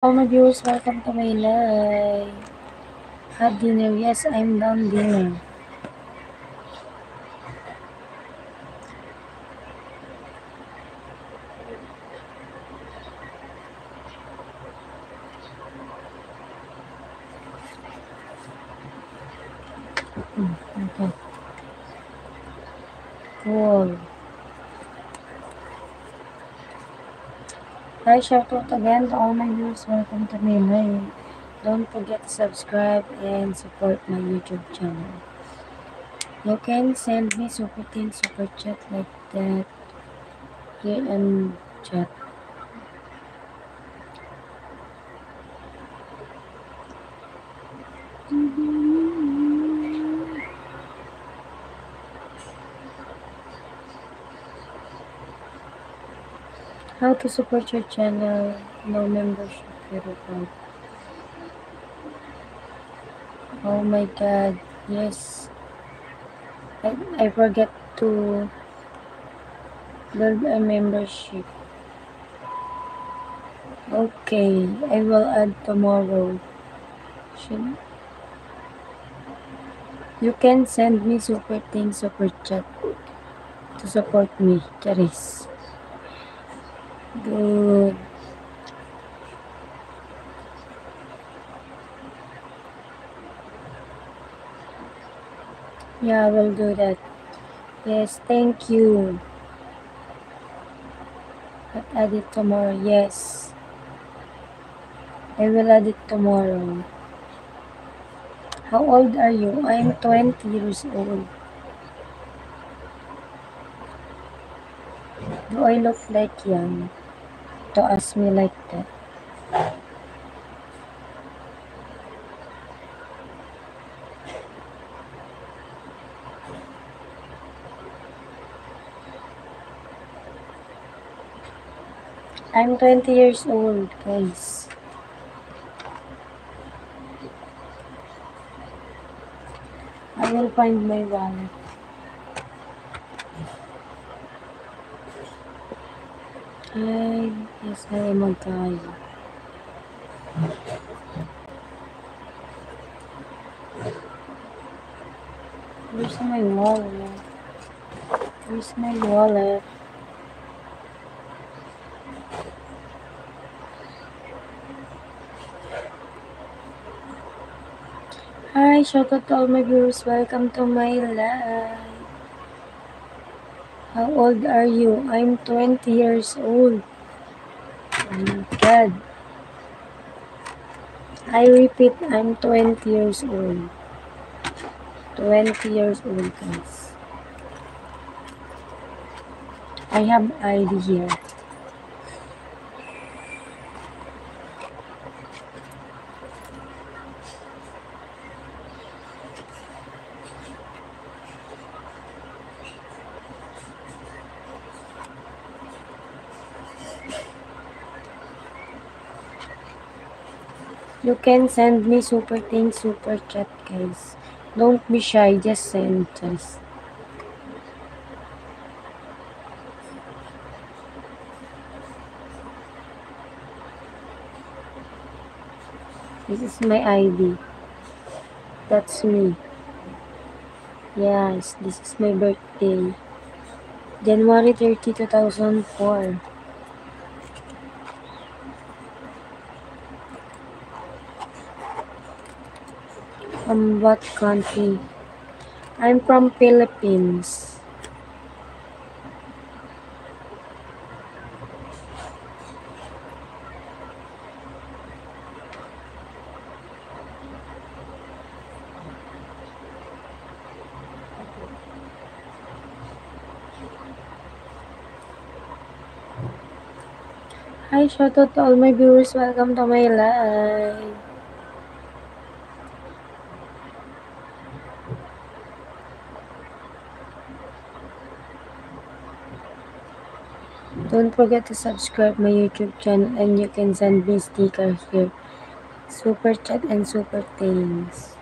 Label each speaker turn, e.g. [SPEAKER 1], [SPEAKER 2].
[SPEAKER 1] All my viewers, welcome to my live. Had dinner? Yes, I'm done dinner. Okay, cool. Hi, shout out again to all my viewers. Welcome to my live. Don't forget to subscribe and support my YouTube channel. You can send me super things, super chat like that here in chat. How to support your channel? No membership verified. Oh my god, yes. I forget to build a membership. Okay, I will add tomorrow. You can send me super things, super chat to support me, Charis. Good. Yeah, I will do that. Yes, thank you. I'll add it tomorrow. Yes, I will add it tomorrow. How old are you? I'm 20 years old. Do I look like young? To ask me like that. I'm 20 years old, guys. I will find my wallet. Ay, yes, I am magkaya. Where's my wallet? Where's my wallet? Hi, shout out to all my viewers. Welcome to my live. How old are you? I'm 20 years old. Oh my god. I repeat, I'm 20 years old. 20 years old, guys. I have ID here. You can send me super things, super chat, guys. Don't be shy, just send us. This is my ID. That's me. Yes, this is my birthday. January 30, 2004. From what country? I'm from Philippines. Hi, shout out to all my viewers. Welcome to my live. Don't forget to subscribe my YouTube channel and you can send me stickers here. Super chat and super things.